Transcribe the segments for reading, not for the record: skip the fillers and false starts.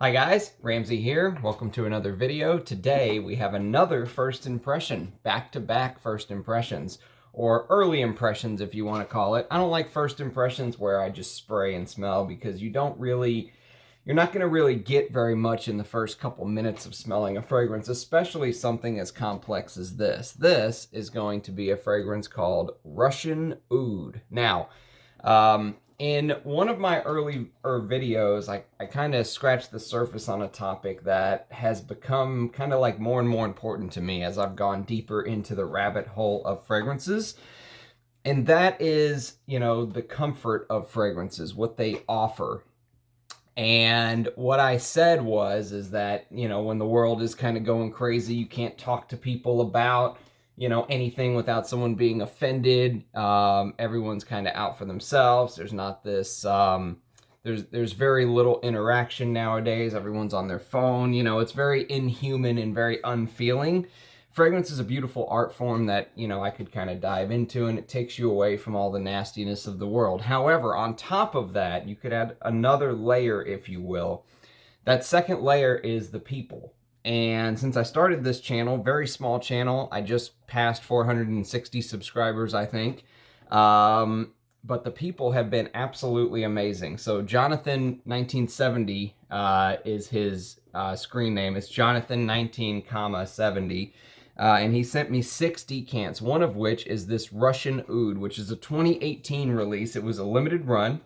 Hi guys, Ramsey here. Welcome to another video. Today we have another first impression, back-to-back first impressions, or early impressions if you want to call it. I don't like first impressions where I just spray and smell because you're not going to really get very much in the first couple minutes of smelling a fragrance, especially something as complex as this. This is going to be a fragrance called Russian Oud. Now, in one of my earlier videos, I kind of scratched the surface on a topic that has become kind of like more and more important to me as I've gone deeper into the rabbit hole of fragrances. And that is, the comfort of fragrances, what they offer. And what I said is that, when the world is kind of going crazy, you can't talk to people about anything without someone being offended. Everyone's kind of out for themselves. There's not this, there's very little interaction nowadays. Everyone's on their phone. It's very inhuman and very unfeeling. Fragrance is a beautiful art form that, I could kind of dive into, and it takes you away from all the nastiness of the world. However, on top of that, you could add another layer, if you will. That second layer is the people. And since I started this channel, very small channel, I just passed 460 subscribers, I think. But the people have been absolutely amazing. So Jonathan 1970 is his screen name. It's Jonathan 19,70. And he sent me 6 decants, one of which is this Russian Oud, which is a 2018 release. It was a limited run.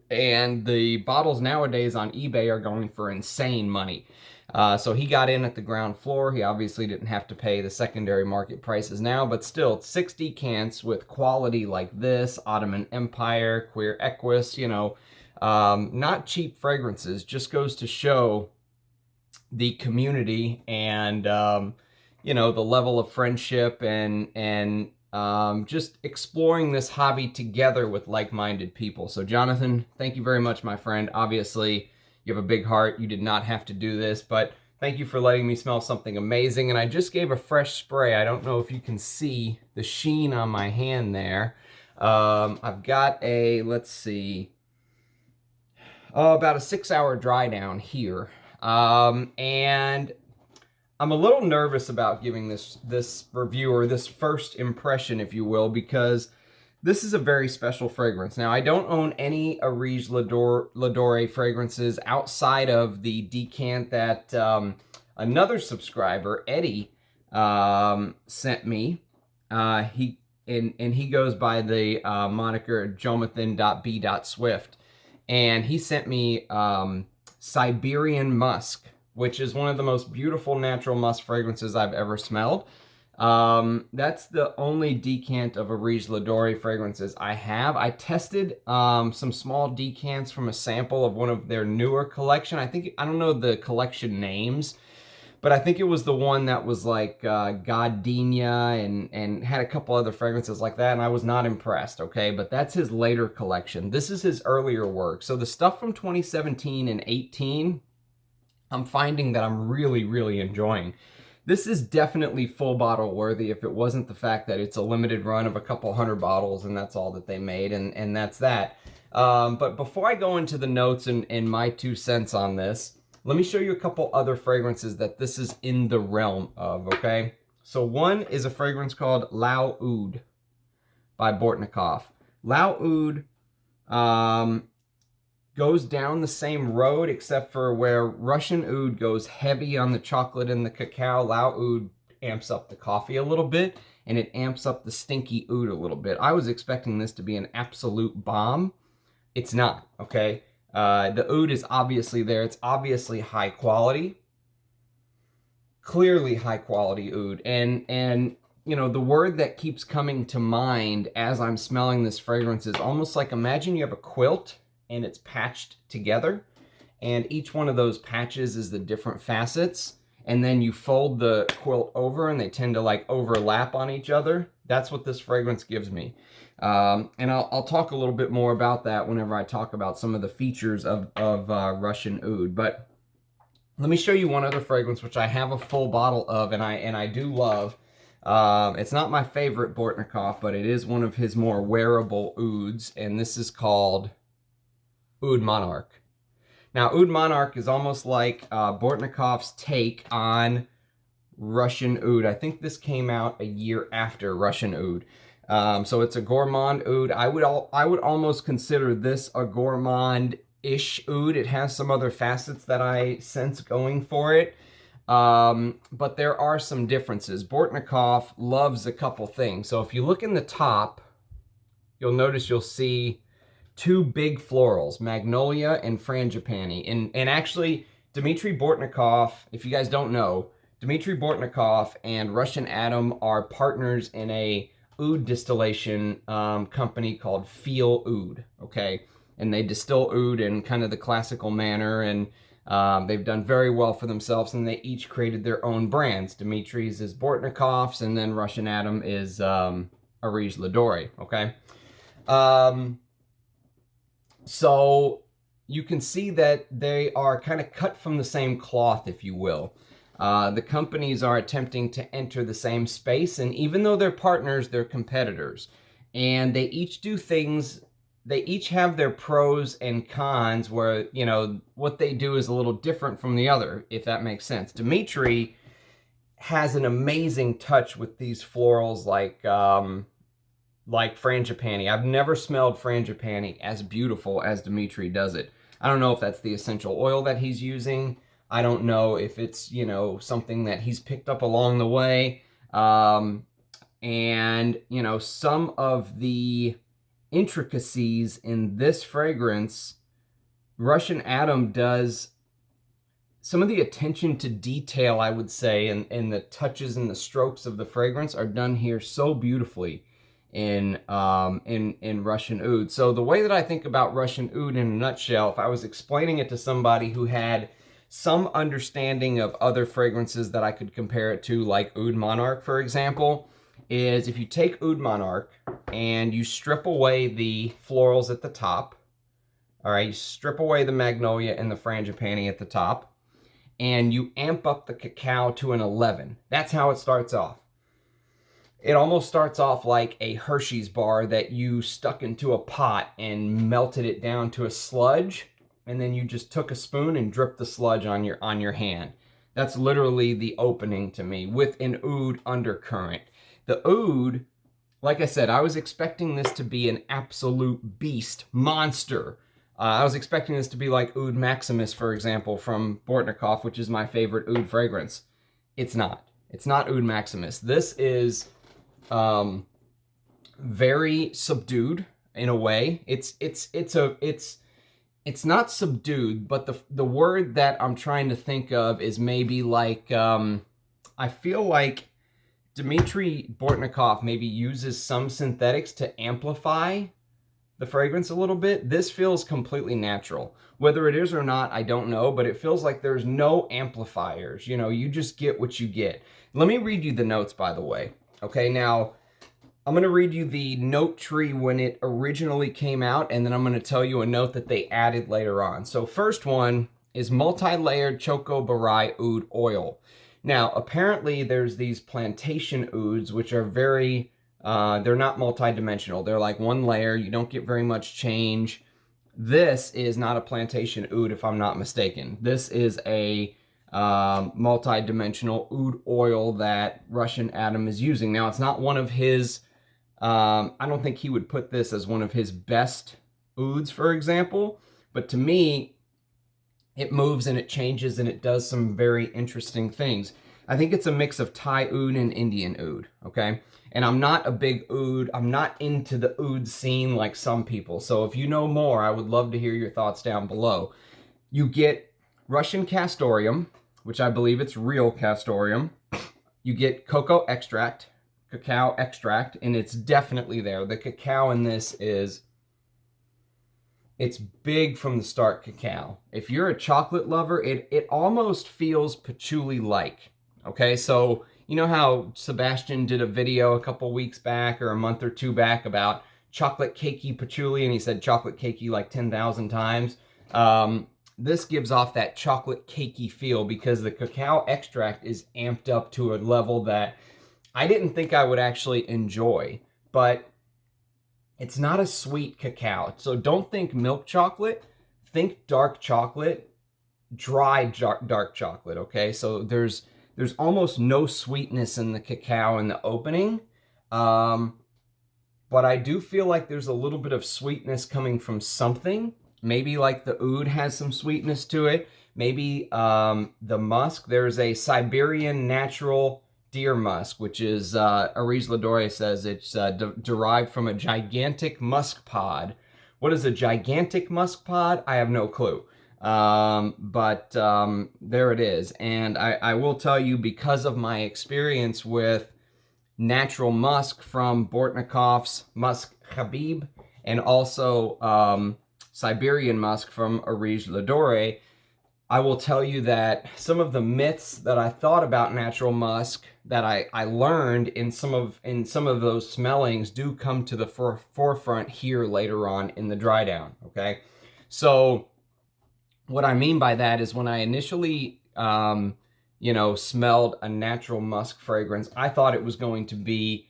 And the bottles nowadays on eBay are going for insane money. So he got in at the ground floor. He obviously didn't have to pay the secondary market prices now, but still 6 decants with quality like this, Ottoman Empire, Queer Equus, not cheap fragrances, just goes to show the community and, the level of friendship and just exploring this hobby together with like-minded people. So Jonathan, thank you very much, my friend. Obviously, you have a big heart. You did not have to do this, but thank you for letting me smell something amazing. And I just gave a fresh spray. I don't know if you can see the sheen on my hand there. I've got a, let's see, about a 6-hour dry down here. And I'm a little nervous about giving this review, or this first impression, if you will, because this is a very special fragrance. Now, I don't own any Areej Doré fragrances outside of the decant that another subscriber, Eddie, sent me. He goes by the moniker Jonathan.b.swift, and he sent me Siberian Musk, which is one of the most beautiful natural musk fragrances I've ever smelled. That's the only decant of Areej Doré fragrances I have. I tested some small decants from a sample of one of their newer collection. I don't know the collection names, but I think it was the one that was like Gardenia and had a couple other fragrances like that, and I was not impressed, okay? But that's his later collection. This is his earlier work. So the stuff from 2017 and 18, I'm finding that I'm really, really enjoying. This is definitely full bottle worthy if it wasn't the fact that it's a limited run of a couple hundred bottles and that's all that they made, and that's that. But before I go into the notes and my 2 cents on this, let me show you a couple other fragrances that this is in the realm of, okay? So one is a fragrance called Lao Oud by Bortnikov. Lao Oud goes down the same road, except for where Russian Oud goes heavy on the chocolate and the cacao. Lao Oud amps up the coffee a little bit, and it amps up the stinky oud a little bit. I was expecting this to be an absolute bomb. It's not, okay? The oud is obviously there. It's obviously high quality. Clearly high quality oud. And the word that keeps coming to mind as I'm smelling this fragrance is almost like, imagine you have a quilt and it's patched together, and each one of those patches is the different facets, and then you fold the quilt over and they tend to like overlap on each other. That's what this fragrance gives me. And I'll talk a little bit more about that whenever I talk about some of the features of Russian Oud. But let me show you one other fragrance which I have a full bottle of, and I do love. It's not my favorite Bortnikov, but it is one of his more wearable ouds, and this is called Oud Monarch. Now, Oud Monarch is almost like Bortnikov's take on Russian Oud. I think this came out a year after Russian Oud. So it's a gourmand oud. I would almost consider this a gourmand-ish oud. It has some other facets that I sense going for it. But there are some differences. Bortnikov loves a couple things. So if you look in the top, you'll notice you'll see two big florals, Magnolia and Frangipani. And actually, Dmitry Bortnikov, if you guys don't know, Dmitry Bortnikov and Russian Adam are partners in a oud distillation company called Feel Oud, okay? And they distill oud in kind of the classical manner, and they've done very well for themselves, and they each created their own brands. Dmitry's is Bortnikov's, and then Russian Adam is Areej Doré, okay? So you can see that they are kind of cut from the same cloth, if you will. The companies are attempting to enter the same space, and even though they're partners, they're competitors. And they each do things, they each have their pros and cons where, you know, what they do is a little different from the other, if that makes sense. Dmitry has an amazing touch with these florals like Frangipani. I've never smelled Frangipani as beautiful as Dmitry does it. I don't know if that's the essential oil that he's using. I don't know if it's, you know, something that he's picked up along the way. And, you know, some of the intricacies in this fragrance, Russian Adam does some of the attention to detail, I would say, and the touches and the strokes of the fragrance are done here so beautifully in Russian Oud. So the way that I think about Russian Oud in a nutshell, if I was explaining it to somebody who had some understanding of other fragrances that I could compare it to, like Oud Monarch, for example, is if you take Oud Monarch and you strip away the florals at the top, all right, you strip away the Magnolia and the Frangipani at the top, and you amp up the cacao to an 11. That's how it starts off. It almost starts off like a Hershey's bar that you stuck into a pot and melted it down to a sludge, and then you just took a spoon and dripped the sludge on your hand. That's literally the opening to me, with an oud undercurrent. The oud, like I said, I was expecting this to be an absolute beast, monster. I was expecting this to be like Oud Maximus, for example, from Bortnikov, which is my favorite oud fragrance. It's not. It's not Oud Maximus. This is very subdued in a way. It's not subdued, but the word that I'm trying to think of is maybe like, I feel like Dmitry Bortnikov maybe uses some synthetics to amplify the fragrance a little bit. This feels completely natural. Whether it is or not, I don't know, but it feels like there's no amplifiers. You know, you just get what you get. Let me read you the notes, by the way. Okay, now, I'm going to read you the note tree when it originally came out, and then I'm going to tell you a note that they added later on. So first one is multi-layered Choco Barai Oud oil. Now, apparently there's these plantation ouds, which are very, they're not multi-dimensional. They're like one layer. You don't get very much change. This is not a plantation oud, if I'm not mistaken. This is a multi-dimensional oud oil that Russian Adam is using. Now, it's not one of his, I don't think he would put this as one of his best ouds, for example, but to me, it moves and it changes and it does some very interesting things. I think it's a mix of Thai oud and Indian oud, okay? And I'm not a big oud, I'm not into the oud scene like some people. So if you know more, I would love to hear your thoughts down below. You get Russian castoreum, which I believe it's real castoreum. You get cacao extract, and it's definitely there. The cacao in this is, it's big from the start cacao. If you're a chocolate lover, it almost feels patchouli-like. Okay, so you know how Sebastian did a video a couple weeks back or a month or two back about chocolate cakey patchouli, and he said chocolate cakey like 10,000 times? This gives off that chocolate cakey feel because the cacao extract is amped up to a level that I didn't think I would actually enjoy, but it's not a sweet cacao. So don't think milk chocolate, think dark chocolate. dry dark chocolate, okay? So there's almost no sweetness in the cacao in the opening. But I do feel like there's a little bit of sweetness coming from something. Maybe like the oud has some sweetness to it. Maybe the musk. There's a Siberian natural deer musk, which is, Areej Doré says it's derived from a gigantic musk pod. What is a gigantic musk pod? I have no clue. But there it is. And I will tell you, because of my experience with natural musk from Bortnikov's Musk Habib, and also Siberian musk from Areej Doré, I will tell you that some of the myths that I thought about natural musk that I learned in some of those smellings do come to the forefront here later on in the dry down. Okay, so what I mean by that is when I initially smelled a natural musk fragrance, I thought it was going to be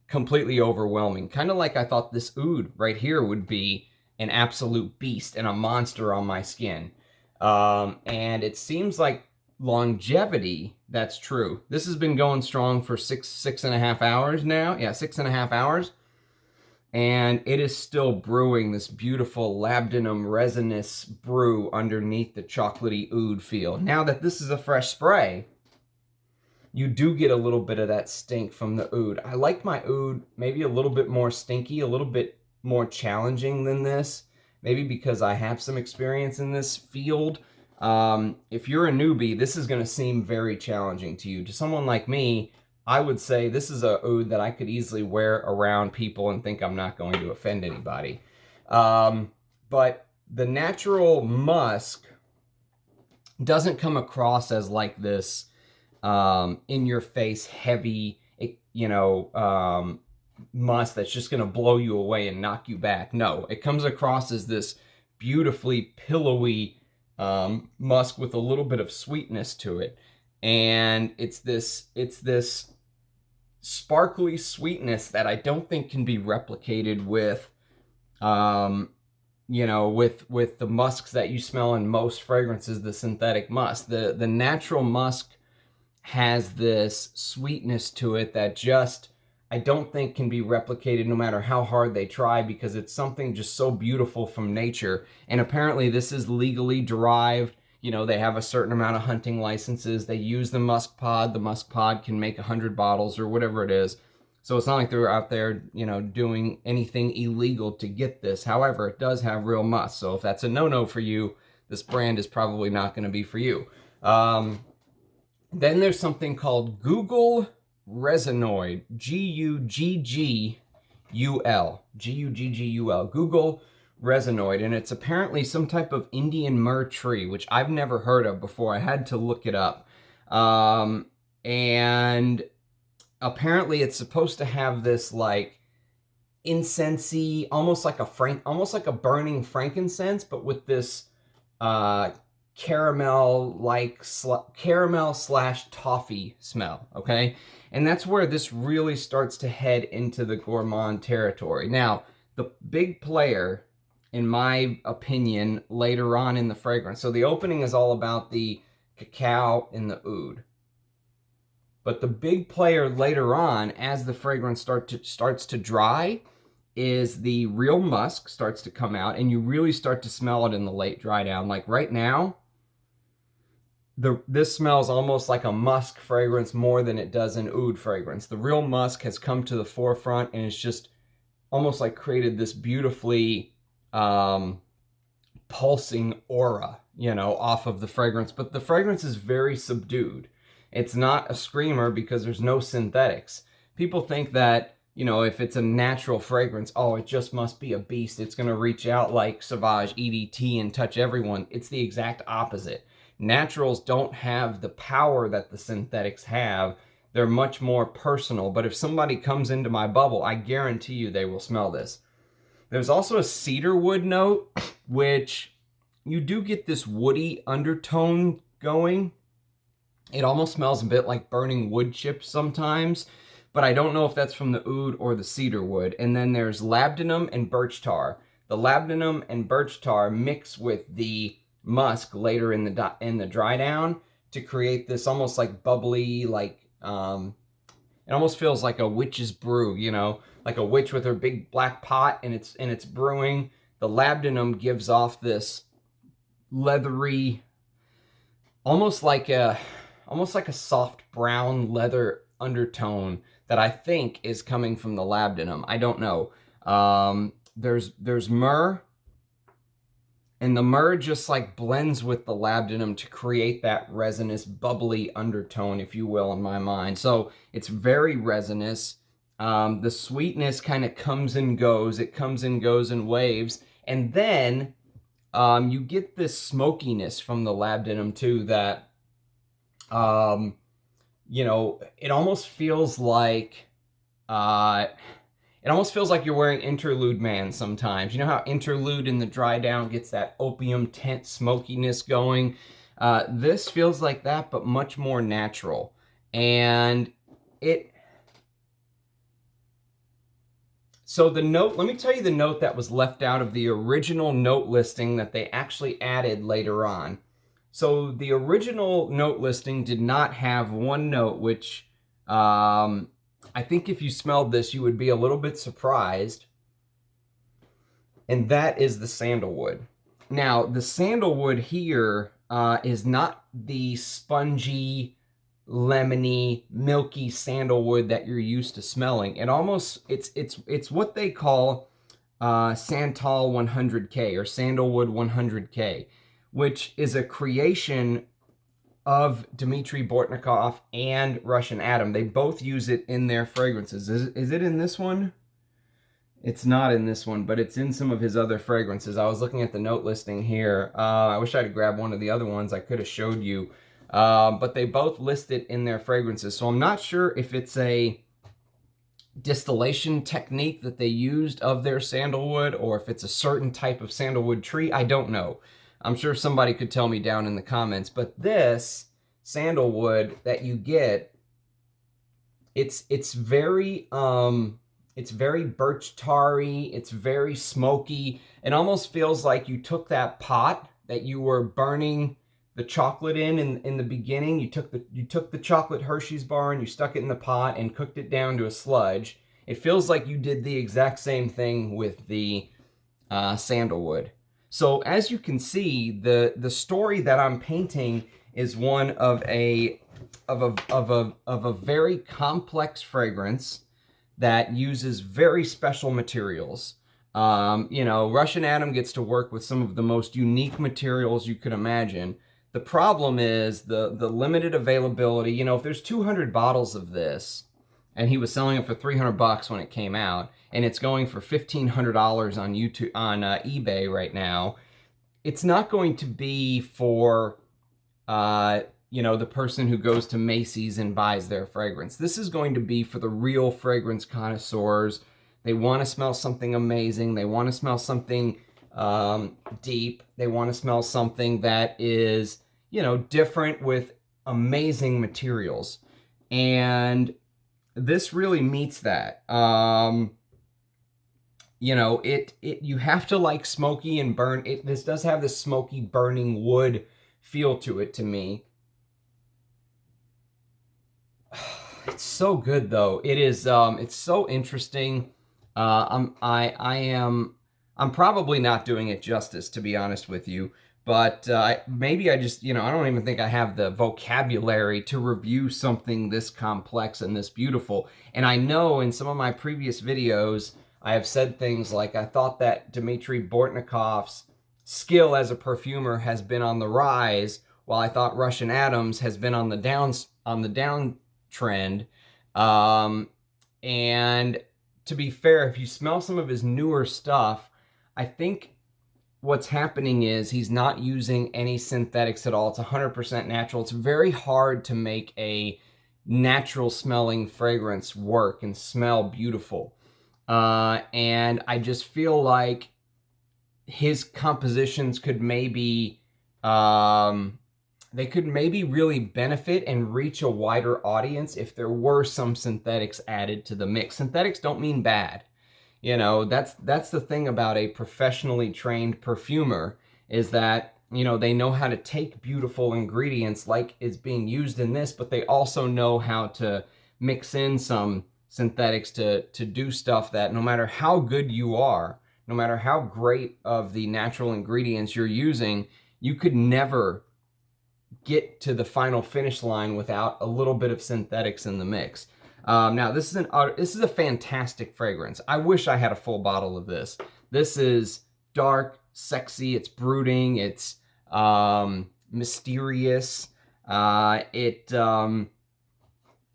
completely overwhelming. Kind of like I thought this oud right here would be an absolute beast and a monster on my skin. And it seems like longevity, that's true. This has been going strong for six and a half hours now. Yeah, 6.5 hours. And it is still brewing this beautiful labdanum resinous brew underneath the chocolatey oud feel. Now that this is a fresh spray, you do get a little bit of that stink from the oud. I like my oud maybe a little bit more stinky, a little bit more challenging than this. Maybe because I have some experience in this field. If you're a newbie, this is going to seem very challenging to you. To someone like me, I would say this is a oud that I could easily wear around people and think I'm not going to offend anybody. But the natural musk doesn't come across as like this in-your-face heavy, musk that's just going to blow you away and knock you back. No, it comes across as this beautifully pillowy musk with a little bit of sweetness to it. And it's this sparkly sweetness that I don't think can be replicated with with the musks that you smell in most fragrances, the synthetic musk. The natural musk has this sweetness to it that just I don't think can be replicated no matter how hard they try, because it's something just so beautiful from nature. And apparently this is legally derived. They have a certain amount of hunting licenses. They use the musk pod. The musk pod can make 100 bottles or whatever it is. So it's not like they're out there, doing anything illegal to get this. However, it does have real musk. So if that's a no-no for you, this brand is probably not going to be for you. Then there's something called Google Resinoid, G-U-G-G-U-L, G-U-G-G-U-L, Google Resinoid, and it's apparently some type of Indian myrrh tree, which I've never heard of before. I had to look it up. And apparently it's supposed to have this like incensey, almost like a burning frankincense, but with this caramel/toffee smell, okay? And that's where this really starts to head into the gourmand territory. Now, the big player, in my opinion, later on in the fragrance, so the opening is all about the cacao and the oud. But the big player later on, as the fragrance starts to dry, is the real musk starts to come out, and you really start to smell it in the late dry down. Like right now, this smells almost like a musk fragrance more than it does an oud fragrance. The real musk has come to the forefront, and it's just almost like created this beautifully pulsing aura, off of the fragrance. But the fragrance is very subdued. It's not a screamer because there's no synthetics. People think that, if it's a natural fragrance, oh, it just must be a beast. It's going to reach out like Sauvage EDT and touch everyone. It's the exact opposite. Naturals don't have the power that the synthetics have. They're much more personal. But if somebody comes into my bubble, I guarantee you they will smell this. There's also a cedarwood note, which you do get this woody undertone going. It almost smells a bit like burning wood chips sometimes, but I don't know if that's from the oud or the cedarwood. And then there's labdanum and birch tar. The labdanum and birch tar mix with the musk later in the dry down to create this almost like bubbly, like it almost feels like a witch's brew, you know, like a witch with her big black pot and it's brewing. The labdanum gives off this leathery, almost like a soft brown leather undertone that I think is coming from the labdanum. I don't know. There's myrrh, and the myrrh just like blends with the labdanum to create that resinous, bubbly undertone, if you will, in my mind. So it's very resinous. The sweetness kind of comes and goes. It comes and goes in waves. And then you get this smokiness from the labdanum too that, you know, it almost feels like you're wearing Interlude Man sometimes. You know how Interlude in the dry down gets that opium tent smokiness going? This feels like that, but much more natural. And so the note, let me tell you the note that was left out of the original note listing that they actually added later on. So the original note listing did not have one note, which I think if you smelled this, you would be a little bit surprised. And that is the sandalwood. Now, the sandalwood here is not the spongy, lemony, milky sandalwood that you're used to smelling. It almost, it's what they call Santal 100K or Sandalwood 100K, which is a creation of Dmitry Bortnikov and Russian Atom. They both use it in their fragrances. Is it in this one? It's not in this one, but it's in some of his other fragrances. I was looking at the note listing here. I wish I had grabbed one of the other ones. I could have showed you. But they both list it in their fragrances. So I'm not sure if it's a distillation technique that they used of their sandalwood or if it's a certain type of sandalwood tree. I don't know. I'm sure somebody could tell me down in the comments. But this sandalwood that you get, it's very birch tarry. It's very smoky. It almost feels like you took that pot that you were burning the chocolate in the beginning. You took the chocolate Hershey's bar and you stuck it in the pot and cooked it down to a sludge. It feels like you did the exact same thing with the sandalwood. So as you can see, the story that I'm painting is one of a very complex fragrance that uses very special materials. You know, Russian Atom gets to work with some of the most unique materials you could imagine. The problem is the limited availability. You know, if there's 200 bottles of this, and he was selling it for $300 when it came out, and it's going for $1,500 on YouTube, on eBay right now, it's not going to be for you know, the person who goes to Macy's and buys their fragrance. This is going to be for the real fragrance connoisseurs. They want to smell something amazing. They want to smell something deep. They want to smell something that is, you know, different with amazing materials. And this really meets that. You know, you have to like smoky and burn. This does have this smoky burning wood feel to it to me. It's so good though. It is it's so interesting. I'm probably not doing it justice, to be honest with you, but maybe I just, you know, I don't even think I have the vocabulary to review something this complex and this beautiful. And I know in some of my previous videos, I have said things like, I thought that Dmitry Bortnikov's skill as a perfumer has been on the rise, while I thought Russian Atom's has been on the downtrend. And to be fair, if you smell some of his newer stuff, I think what's happening is he's not using any synthetics at all. It's 100% natural. It's very hard to make a natural smelling fragrance work and smell beautiful. And I just feel like his compositions could maybe, they could maybe really benefit and reach a wider audience if there were some synthetics added to the mix. Synthetics don't mean bad. You know, that's the thing about a professionally trained perfumer, is that you know, they know how to take beautiful ingredients like is being used in this, but they also know how to mix in some synthetics to do stuff that no matter how good you are, no matter how great of the natural ingredients you're using, you could never get to the final finish line without a little bit of synthetics in the mix. Now, this is a fantastic fragrance. I wish I had a full bottle of this. This is dark, sexy, it's brooding, it's mysterious.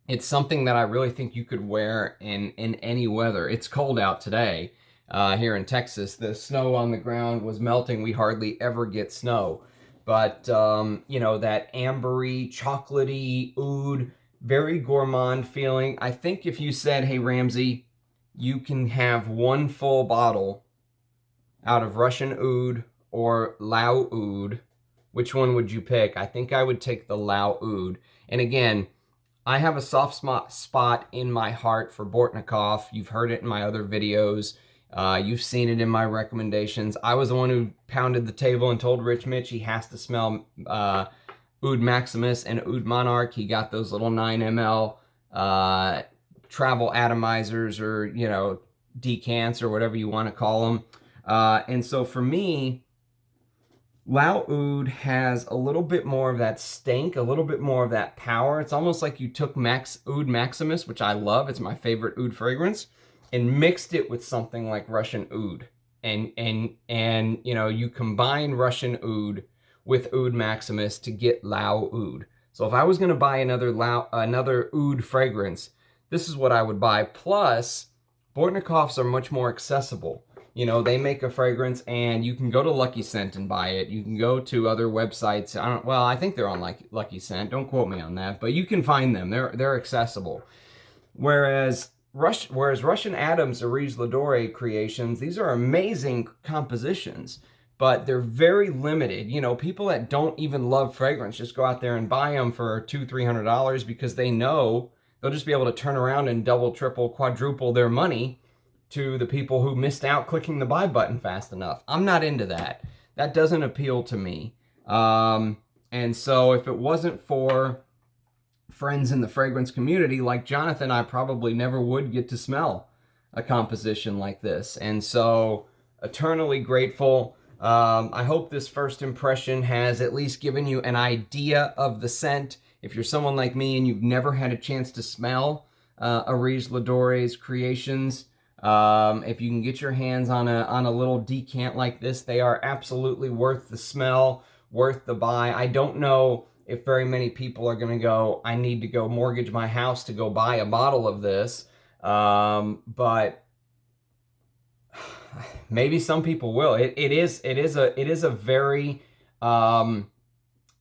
It's something that I really think you could wear in any weather. It's cold out today here in Texas. The snow on the ground was melting. We hardly ever get snow. But, you know, that ambery, chocolatey oud, very gourmand feeling. I think if you said, hey, Ramsey, you can have one full bottle out of Russian oud or Lao oud, which one would you pick? I think I would take the Lao oud. And again, I have a soft spot in my heart for Bortnikov. You've heard it in my other videos. You've seen it in my recommendations. I was the one who pounded the table and told Rich Mitch he has to smell Oud Maximus and Oud Monarch. He got those little 9 ml travel atomizers, or, you know, decants, or whatever you want to call them. And so for me, Lao Oud has a little bit more of that stank, a little bit more of that power. It's almost like you took Oud Maximus, which I love. It's my favorite oud fragrance, and mixed it with something like Russian oud. And you know, you combine Russian oud with Oud Maximus to get Lao Oud. So if I was going to buy another oud fragrance, this is what I would buy. Plus, Bortnikovs are much more accessible. You know, they make a fragrance and you can go to Lucky Scent and buy it. You can go to other websites. I think they're on Lucky Scent. Don't quote me on that, but you can find them. They're accessible. Whereas Russian Adams, Areej Doré creations, these are amazing compositions, but they're very limited. You know, people that don't even love fragrance just go out there and buy them for $200-300 because they know they'll just be able to turn around and double, triple, quadruple their money to the people who missed out clicking the buy button fast enough. I'm not into that. That doesn't appeal to me. And so if it wasn't for friends in the fragrance community like Jonathan, I probably never would get to smell a composition like this. And so, eternally grateful. I hope this first impression has at least given you an idea of the scent. If you're someone like me and you've never had a chance to smell Areej Doré's creations, if you can get your hands on a little decant like this, they are absolutely worth the smell, worth the buy. I don't know if very many people are going to go, I need to go mortgage my house to go buy a bottle of this. But maybe some people will. It is a very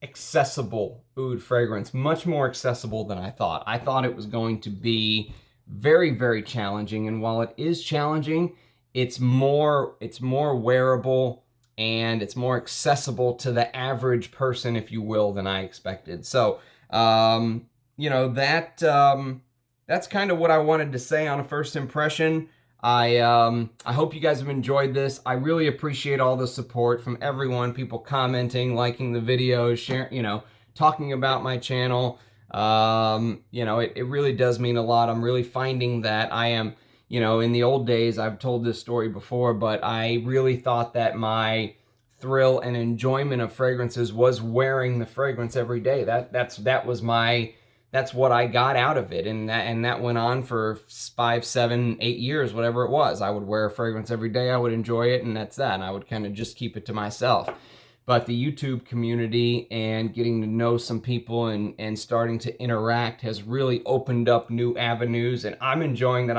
accessible oud fragrance, much more accessible than I thought. I thought it was going to be very, very challenging, and while it is challenging, it's more wearable and it's more accessible to the average person, if you will, than I expected. So, you know, that's kind of what I wanted to say on a first impression. I hope you guys have enjoyed this. I really appreciate all the support from everyone, people commenting, liking the videos, sharing, you know, talking about my channel. You know, it really does mean a lot. I'm really finding that I am, you know, in the old days, I've told this story before, but I really thought that my thrill and enjoyment of fragrances was wearing the fragrance every day. That's what I got out of it. And that went on for 5, 7, 8 years, whatever it was. I would wear a fragrance every day. I would enjoy it, and that's that. And I would kind of just keep it to myself. But the YouTube community and getting to know some people and starting to interact has really opened up new avenues, and I'm enjoying that.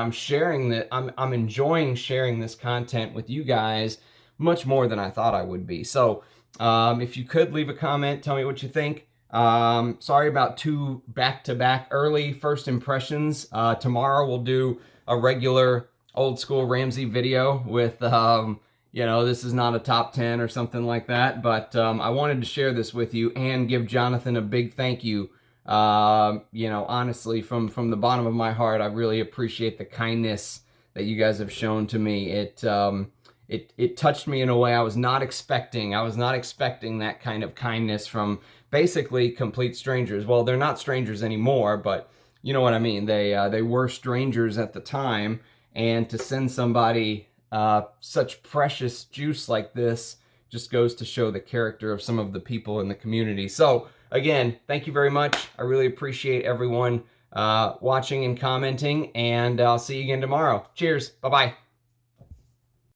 I'm enjoying sharing this content with you guys much more than I thought I would be. So if you could leave a comment, tell me what you think. Sorry about 2 back-to-back early first impressions. Tomorrow we'll do a regular old school Ramsey video with you know, this is not a top 10 or something like that, but I wanted to share this with you and give Jonathan a big thank you. You know, honestly, from the bottom of my heart, I really appreciate the kindness that you guys have shown to me. it touched me in a way I was not expecting. I was not expecting that kind of kindness from basically complete strangers. Well, they're not strangers anymore, but you know what I mean. They were strangers at the time, and to send somebody such precious juice like this just goes to show the character of some of the people in the community. So again, thank you very much. I really appreciate everyone watching and commenting, and I'll see you again tomorrow. Cheers. Bye-bye.